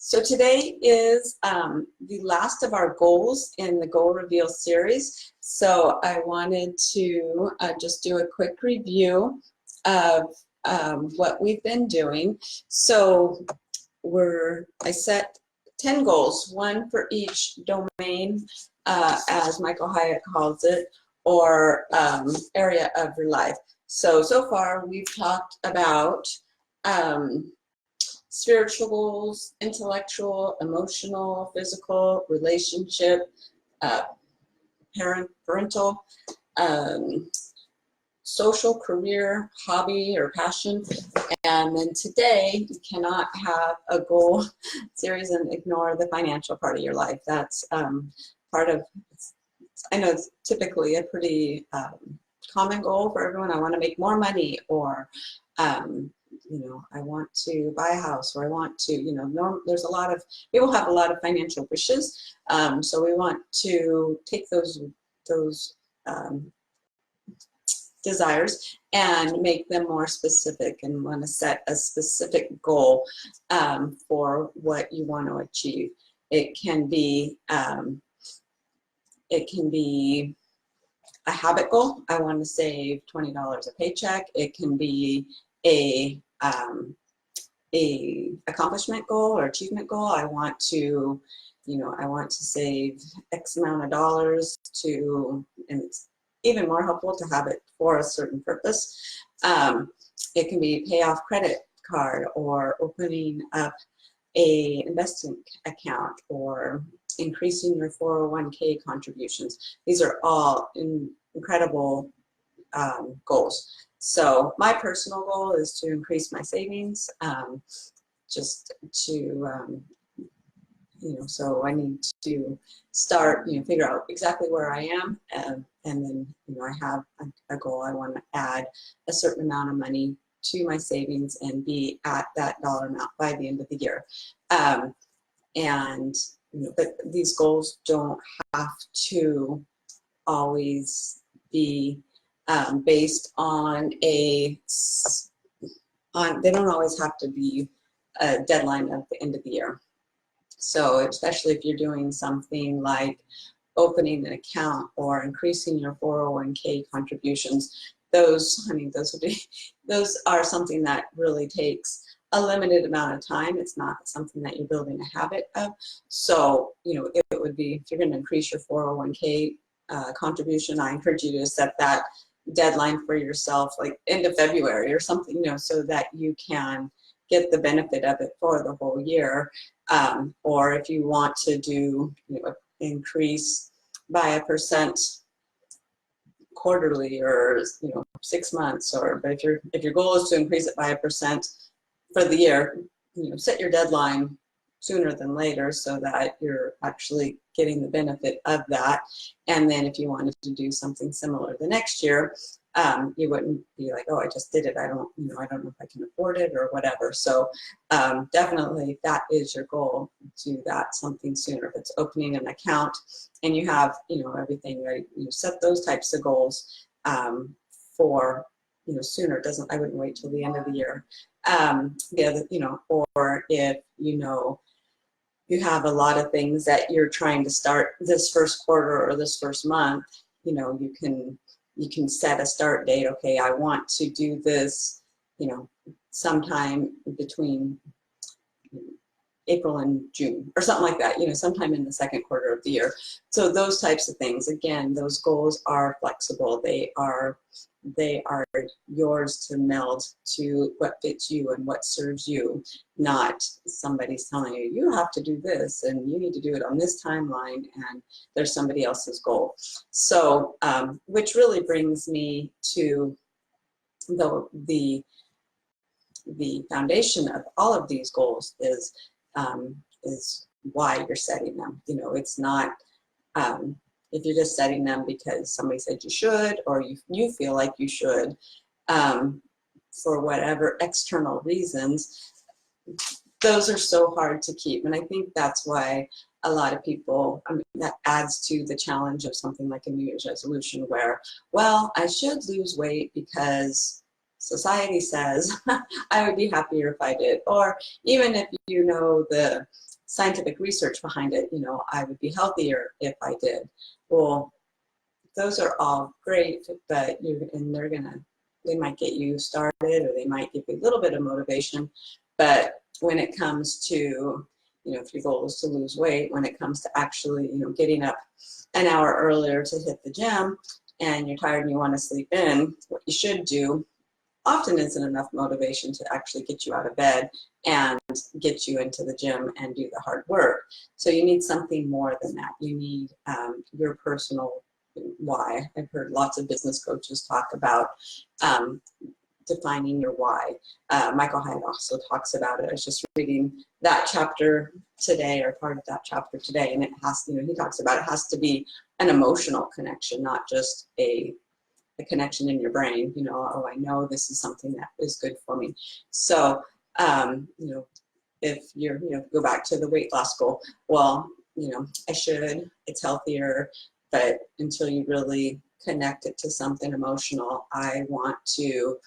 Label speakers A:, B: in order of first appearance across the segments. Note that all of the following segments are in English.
A: So today is the last of our goals in the Goal Reveal series. So I wanted to just do a quick review of what we've been doing. So I set 10 goals, one for each domain, as Michael Hyatt calls it, or area of your life. So far we've talked about spiritual goals, intellectual, emotional, physical, relationship, parental, social, career, hobby, or passion. And then today, you cannot have a goal series and ignore the financial part of your life. That's part of, I know it's typically a pretty common goal for everyone. I want to make more money, or I want to buy a house, or I want to, there's a lot of, people have a lot of financial wishes. So we want to take those desires and make them more specific, and want to set a specific goal for what you want to achieve. It can be a habit goal. I want to save $20 a paycheck. It can be a accomplishment goal or achievement goal. I want to save X amount of dollars and it's even more helpful to have it for a certain purpose. It can be pay off credit card, or opening up a investing account, or increasing your 401k contributions. These are all incredible goals. So my personal goal is to increase my savings, just to, so I need to start, figure out exactly where I am, and then, I have a goal. I want to add a certain amount of money to my savings and be at that dollar amount by the end of the year. But these goals don't have to always be based on they don't always have to be a deadline at the end of the year. So especially if you're doing something like opening an account or increasing your 401k contributions, those are something that really takes a limited amount of time. It's not something that you're building a habit of. So, it would be, if you're going to increase your 401k contribution, I encourage you to set that deadline for yourself, like end of February or something, so that you can get the benefit of it for the whole year. Or if you want to do, increase by 1% quarterly, or 6 months, but if your goal is to increase it by 1% for the year, set your deadline sooner than later, so that you're actually getting the benefit of that. And then if you wanted to do something similar the next year, you wouldn't be like, oh, I just did it, I don't know if I can afford it or whatever. So definitely, if that is your goal, do that something sooner. If it's opening an account and you have everything ready, set those types of goals for sooner. I wouldn't wait till the end of the year. Or if you have a lot of things that you're trying to start this first quarter or this first month, you can set a start date. Okay, I want to do this, sometime between April and June, or something like that, sometime in the second quarter of the year. So those types of things, again, those goals are flexible. They are yours to meld to what fits you and what serves you, not somebody's telling you, you have to do this and you need to do it on this timeline, and there's somebody else's goal. So, which really brings me to the foundation of all of these goals is why you're setting them. It's not, if you're just setting them because somebody said you should, or you feel like you should, for whatever external reasons, those are so hard to keep. And I think that's why a lot of people, that adds to the challenge of something like a New Year's resolution, where, well, I should lose weight because society says I would be happier if I did, or even if you know the scientific research behind it, you know, I would be healthier if I did. Well, those are all great, but they might get you started, or they might give you a little bit of motivation. But when it comes to, you know, 3 goals to lose weight, when it comes to actually, you know, getting up an hour earlier to hit the gym, and you're tired and you want to sleep in, what you should do often isn't enough motivation to actually get you out of bed and get you into the gym and do the hard work. So you need something more than that. You need your personal why. I've heard lots of business coaches talk about defining your why. Michael Hyatt also talks about it. I was just reading that chapter today, or part of that chapter today, and it has, you know, he talks about it has to be an emotional connection, not just a connection in your brain. You know, oh, I know this is something that is good for me. So, you know, if you're, you know, go back to the weight loss goal, well, you know, it's healthier, but until you really connect it to something emotional, I want to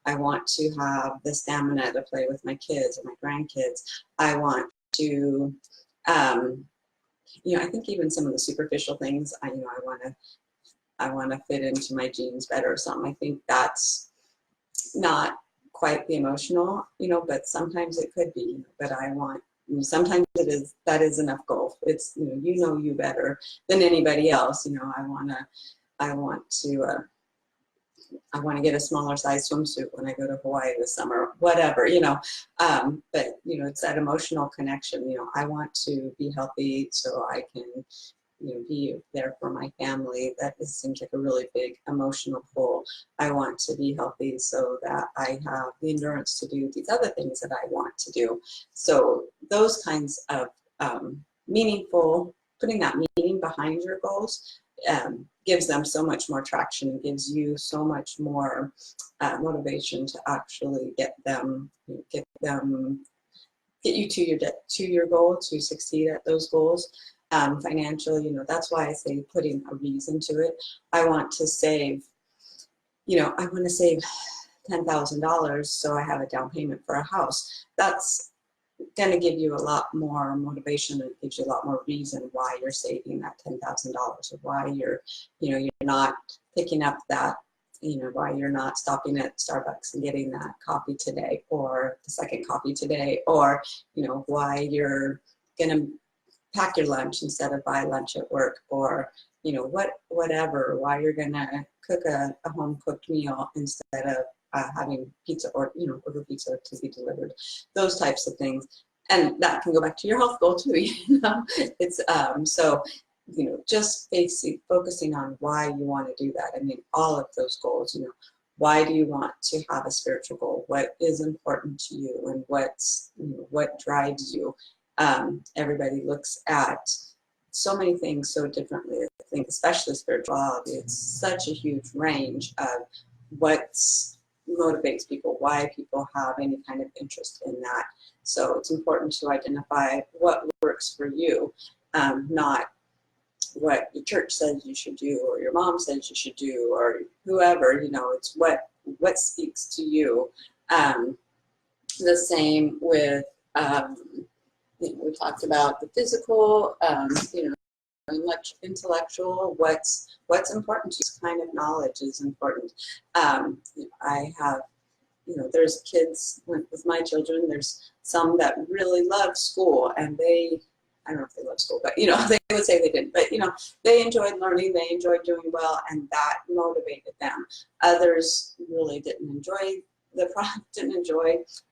A: have the stamina to play with my kids or my grandkids. I want to, you know, I think even some of the superficial things, I want to fit into my jeans better or something. I think that's not quite the emotional, you know, but sometimes it could be, you know, but I want, you know, sometimes that is enough goal. It's, you know you better than anybody else. You know, I want to get a smaller size swimsuit when I go to Hawaii this summer, whatever, you know. But, you know, it's that emotional connection. You know, I want to be healthy so I can, you know, be there for my family. That seems like a really big emotional pull. I want to be healthy so that I have the endurance to do these other things that I want to do. So those kinds of putting that meaning behind your goals gives them so much more traction and gives you so much more motivation to actually get you to your goal, to succeed at those goals. Financial, you know, that's why I say putting a reason to it. I want to save $10,000 so I have a down payment for a house. That's going to give you a lot more motivation. It gives you a lot more reason why you're saving that $10,000, or why you're not picking up that, you know, why you're not stopping at Starbucks and getting that coffee today, or the second coffee today, or, you know, why you're going to pack your lunch instead of buy lunch at work, or, you know, whatever, why you're going to cook a home cooked meal instead of having pizza, or, you know, order pizza to be delivered, those types of things. And that can go back to your health goal too, you know. It's so, you know, just focusing on why you want to do that. I mean, all of those goals, you know, why do you want to have a spiritual goal? What is important to you, and what drives you? Everybody looks at so many things so differently. I think especially spirituality, it's such a huge range of what motivates people, why people have any kind of interest in that. So it's important to identify what works for you, not what the church says you should do, or your mom says you should do, or whoever, you know. It's what speaks to you. The same with you know, we talked about the physical, you know, intellectual, what's important to you. This kind of knowledge is important. I have, you know, there's kids with my children, there's some that really love school, and I don't know if they love school, but, you know, they would say they didn't, but, you know, they enjoyed learning, they enjoyed doing well, and that motivated them. Others really didn't enjoy the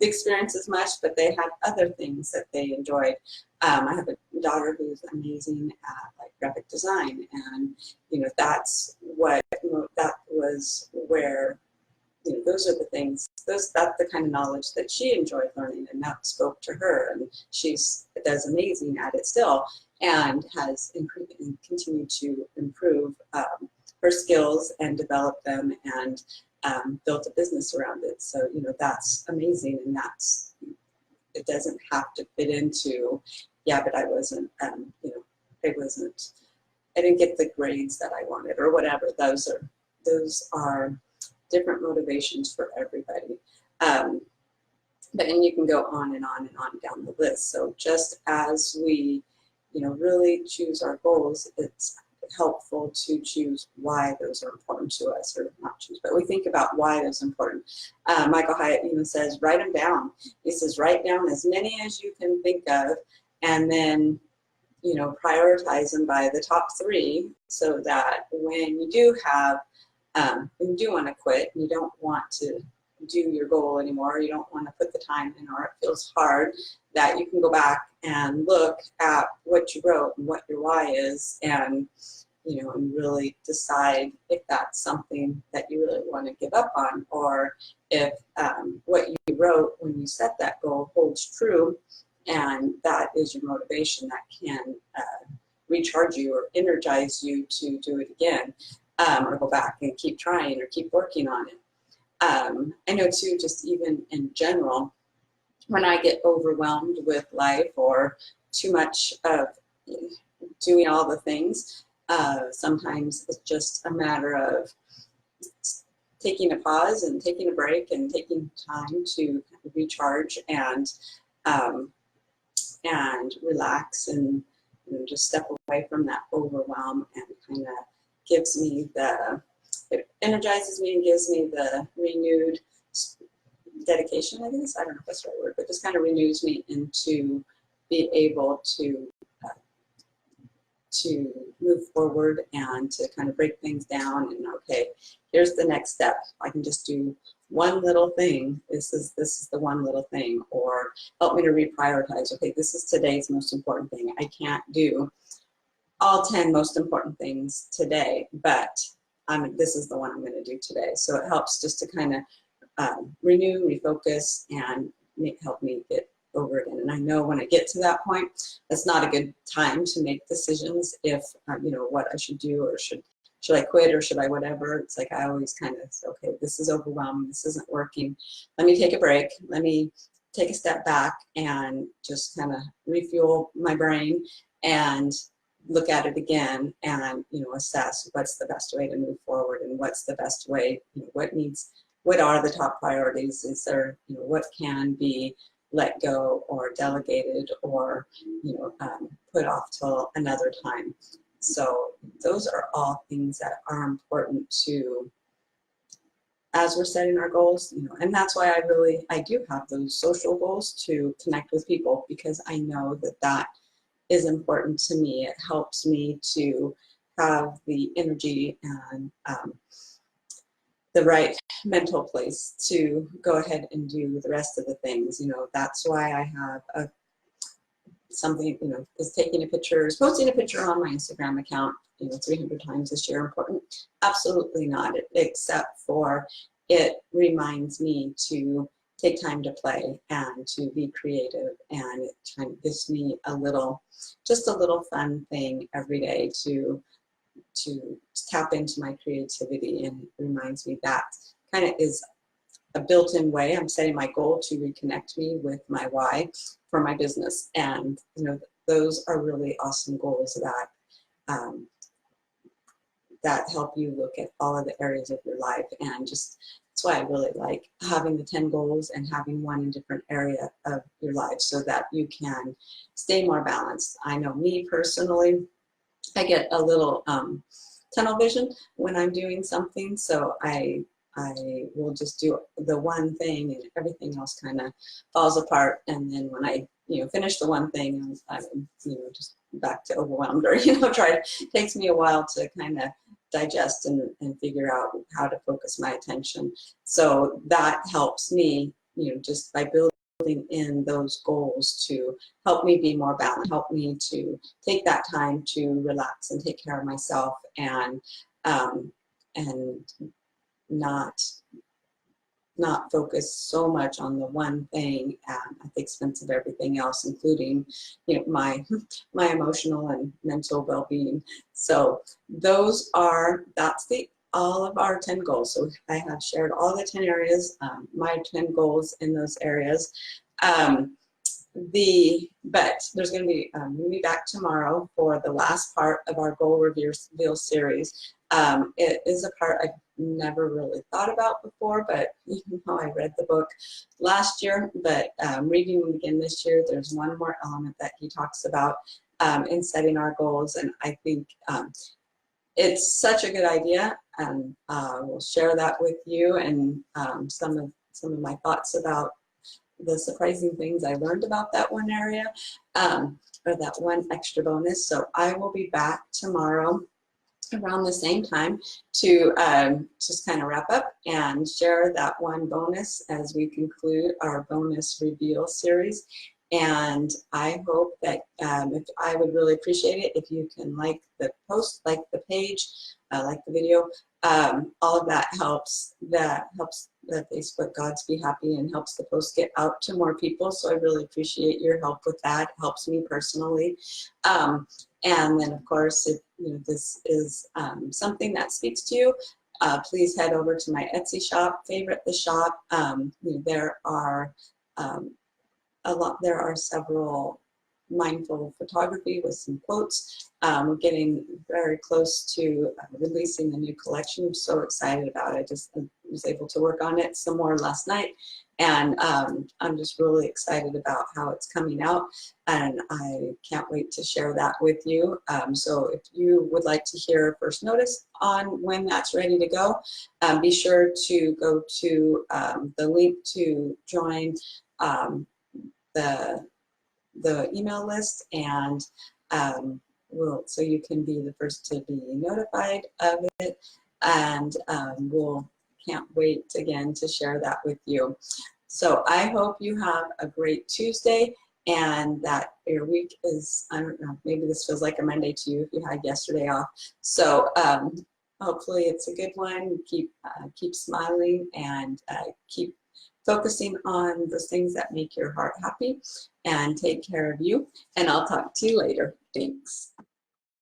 A: experience as much, but they had other things that they enjoyed. I have a daughter who's amazing at like graphic design, and, you know, that was where, you know, those are the things, that's the kind of knowledge that she enjoyed learning, and that spoke to her, and she does amazing at it still, and has improved and continued to improve her skills and develop them, and built a business around it. So, you know, that's amazing, and it doesn't have to fit into, yeah, but I wasn't, you know, I didn't get the grades that I wanted, or whatever. Those are different motivations for everybody. And you can go on and on and on down the list. So just as we, really choose our goals, it's helpful to choose why those are important to us, or not choose, but we think about why those are important. Michael Hyatt even says, write them down. He says, write down as many as you can think of, and then, prioritize them by the top 3, so that when you do have, when you do want to quit, and you don't want to do your goal anymore, you don't want to put the time in, or it feels hard, that you can go back and look at what you wrote and what your why is, and and really decide if that's something that you really want to give up on, or if what you wrote when you set that goal holds true, and that is your motivation that can recharge you or energize you to do it again, or go back and keep trying or keep working on it. I know too, just even in general, when I get overwhelmed with life or too much of doing all the things, sometimes it's just a matter of taking a pause and taking a break and taking time to recharge and relax, and just step away from that overwhelm, and kind of gives me it energizes me and gives me the renewed dedication, I guess. I don't know if that's the right word, but just kind of renews me into be able to move forward and to kind of break things down, and okay, here's the next step. I can just do one little thing. This is the one little thing, or help me to reprioritize. Okay, this is today's most important thing. I can't do all 10 most important things today, but this is the one I'm going to do today. So it helps just to kind of renew, refocus, and help me get over it. And I know when I get to that point, it's not a good time to make decisions if, what I should do, or should I quit, or should I whatever. It's like I always kind of say, okay, this is overwhelming, this isn't working. Let me take a break. Let me take a step back and just kind of refuel my brain and look at it again, and assess what's the best way to move forward, and what's the best way, what are the top priorities, is there, what can be let go or delegated, or put off till another time. So those are all things that are important to, as we're setting our goals, and that's why I do have those social goals, to connect with people, because I know that is important to me. It helps me to have the energy and the right mental place to go ahead and do the rest of the things. That's why I have something, is taking a picture, is posting a picture on my Instagram account, 300 times this year important? Absolutely not, except for it reminds me to take time to play and to be creative, and it kind of gives me just a little fun thing every day to tap into my creativity, and it reminds me that kind of is a built-in way. I'm setting my goal to reconnect me with my why for my business, and those are really awesome goals that help you look at all of the areas of your life, and just that's why I really like having the 10 goals and having one in different area of your life, so that you can stay more balanced. I know me personally, I get a little tunnel vision when I'm doing something, so I will just do the one thing, and everything else kind of falls apart. And then when I finish the one thing, I'm just back to overwhelmed, or takes me a while to kind of digest and figure out how to focus my attention. So that helps me, just by building in those goals to help me be more balanced, help me to take that time to relax and take care of myself, and not focus so much on the one thing at the expense of everything else, including my emotional and mental well-being. So that's all of our 10 goals. So I have shared all the 10 areas, my 10 goals in those areas. But there's going to be, we'll be back tomorrow for the last part of our goal reveal series. It is a part, never really thought about before, but even though I read the book last year, but reading it again this year, there's one more element that he talks about in setting our goals, and I think it's such a good idea, and we'll share that with you and some of my thoughts about the surprising things I learned about that one area, or that one extra bonus. So I will be back tomorrow around the same time to just kind of wrap up and share that one bonus as we conclude our bonus reveal series. And I hope that if I would really appreciate it if you can like the post, like the page, like the video. All of that helps. That helps the Facebook Gods Be Happy and helps the post get out to more people. So I really appreciate your help with that. It helps me personally. And then, of course, if this is something that speaks to you, please head over to my Etsy shop, favorite the shop. There are there are several mindful photography with some quotes. We're getting very close to releasing the new collection. I'm so excited about it. I just was able to work on it some more last night, and I'm just really excited about how it's coming out, and I can't wait to share that with you. So if you would like to hear first notice on when that's ready to go, be sure to go to the link to join the email list, and so you can be the first to be notified of it, and we'll can't wait again to share that with you. So I hope you have a great Tuesday, and that your week is, I don't know, maybe this feels like a Monday to you if you had yesterday off. So hopefully it's a good one. Keep smiling, and keep focusing on those things that make your heart happy, and take care of you. And I'll talk to you later. Thanks.